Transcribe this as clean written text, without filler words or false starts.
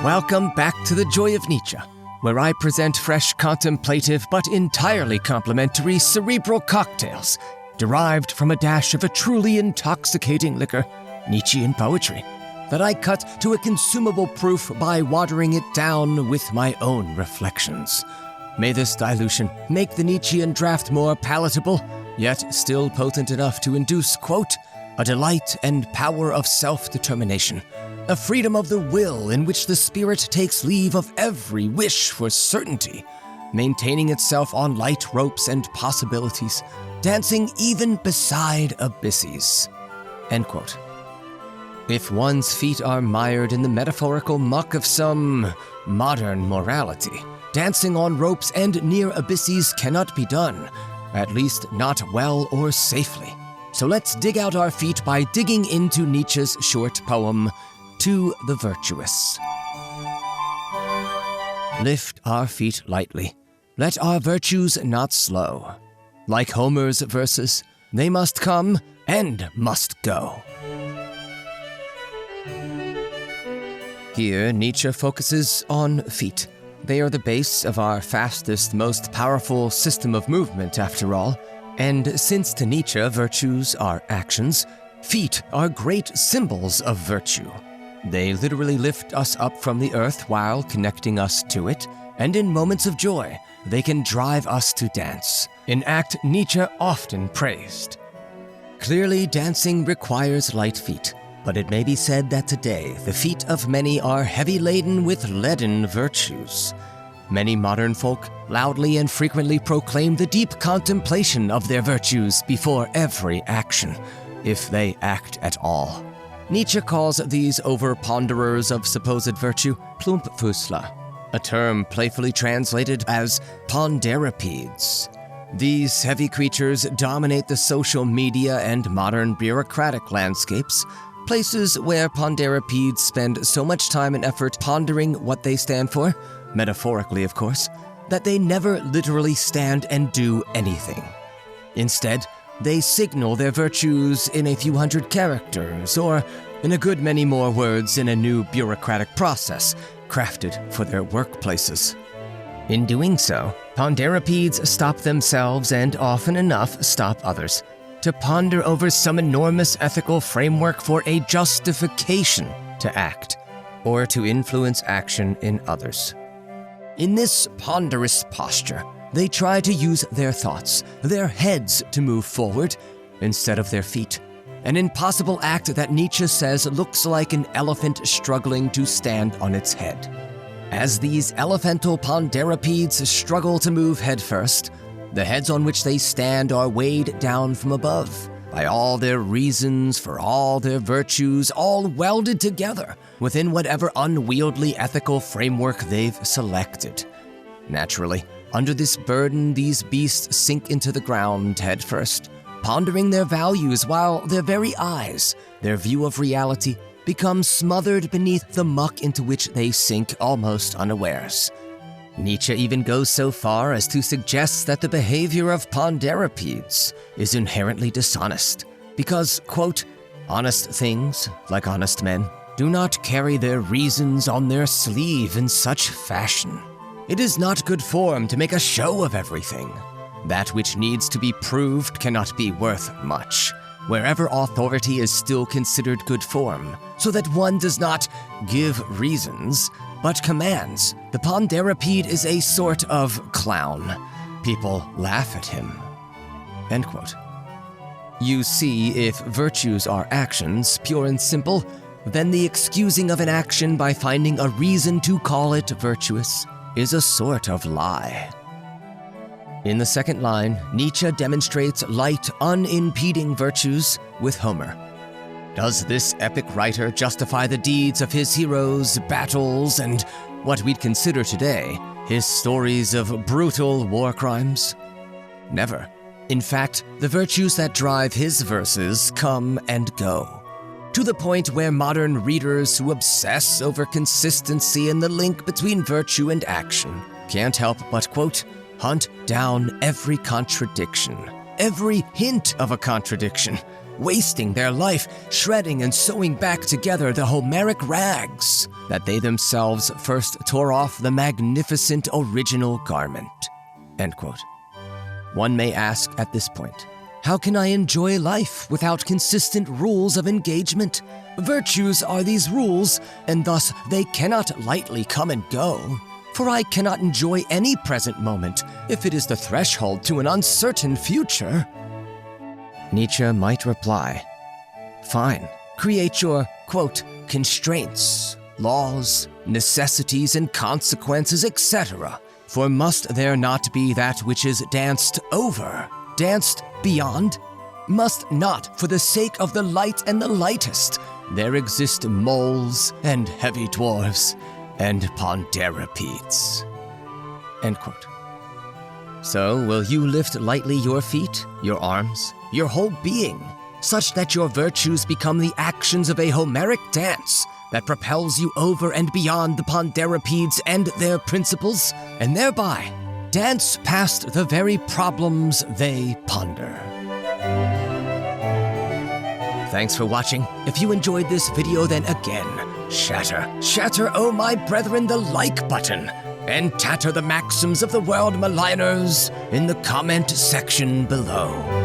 Welcome back to the Joy of Nietzsche, where I present fresh, contemplative, but entirely complimentary cerebral cocktails derived from a dash of a truly intoxicating liquor, Nietzschean poetry, that I cut to a consumable proof by watering it down with my own reflections. May this dilution make the Nietzschean draft more palatable, yet still potent enough to induce, quote, a delight and power of self-determination, a freedom of the will in which the spirit takes leave of every wish for certainty, maintaining itself on light ropes and possibilities, dancing even beside abysses. End quote. If one's feet are mired in the metaphorical muck of some modern morality, dancing on ropes and near abysses cannot be done, at least not well or safely. So let's dig out our feet by digging into Nietzsche's short poem, To the Virtuous. Lift our feet lightly. Let our virtues not slow. Like Homer's verses, they must come and must go. Here, Nietzsche focuses on feet. They are the base of our fastest, most powerful system of movement, after all. And since to Nietzsche virtues are actions, feet are great symbols of virtue. They literally lift us up from the earth while connecting us to it, and in moments of joy, they can drive us to dance, an act Nietzsche often praised. Clearly, dancing requires light feet, but it may be said that today the feet of many are heavy laden with leaden virtues. Many modern folk loudly and frequently proclaim the deep contemplation of their virtues before every action, if they act at all. Nietzsche calls these over-ponderers of supposed virtue Plumpfüßler, a term playfully translated as ponderipeds. These heavy creatures dominate the social media and modern bureaucratic landscapes, places where ponderipeds spend so much time and effort pondering what they stand for, metaphorically of course, that they never literally stand and do anything. Instead, they signal their virtues in a few hundred characters, or in a good many more words in a new bureaucratic process crafted for their workplaces. In doing so, ponderipeds stop themselves and often enough stop others to ponder over some enormous ethical framework for a justification to act, or to influence action in others. In this ponderous posture, they try to use their thoughts, their heads to move forward instead of their feet. An impossible act that Nietzsche says looks like an elephant struggling to stand on its head. As these elephantal ponderipeds struggle to move headfirst, the heads on which they stand are weighed down from above by all their reasons for all their virtues, all welded together within whatever unwieldy ethical framework they've selected. Naturally, under this burden, these beasts sink into the ground headfirst, pondering their values while their very eyes, their view of reality, becomes smothered beneath the muck into which they sink almost unawares. Nietzsche even goes so far as to suggest that the behavior of ponderipeds is inherently dishonest, because, quote, honest things, like honest men, do not carry their reasons on their sleeve in such fashion. It is not good form to make a show of everything. That which needs to be proved cannot be worth much, wherever authority is still considered good form, so that one does not give reasons, but commands. The ponderiped is a sort of clown. People laugh at him. End quote. You see, if virtues are actions, pure and simple, then the excusing of an action by finding a reason to call it virtuous is a sort of lie. In the second line, Nietzsche demonstrates light, unimpeding virtues with Homer. Does this epic writer justify the deeds of his heroes, battles, and what we'd consider today his stories of brutal war crimes? Never. In fact, the virtues that drive his verses come and go, to the point where modern readers who obsess over consistency and the link between virtue and action can't help but, quote, hunt down every contradiction, every hint of a contradiction, wasting their life shredding and sewing back together the Homeric rags that they themselves first tore off the magnificent original garment." End quote. One may ask at this point, how can I enjoy life without consistent rules of engagement? Virtues are these rules, and thus they cannot lightly come and go. For I cannot enjoy any present moment if it is the threshold to an uncertain future. Nietzsche might reply, fine, create your, quote, constraints, laws, necessities, and consequences, etc. For must there not be that which is danced over, danced beyond? Must not, for the sake of the light and the lightest, there exist moles and heavy dwarfs and ponderipeds? End quote. So, will you lift lightly your feet, your arms, your whole being, such that your virtues become the actions of a Homeric dance that propels you over and beyond the ponderipeds and their principles, and thereby dance past the very problems they ponder? Thanks for watching. If you enjoyed this video, then again, shatter, oh my brethren, the like button, and tatter the maxims of the world maligners in the comment section below.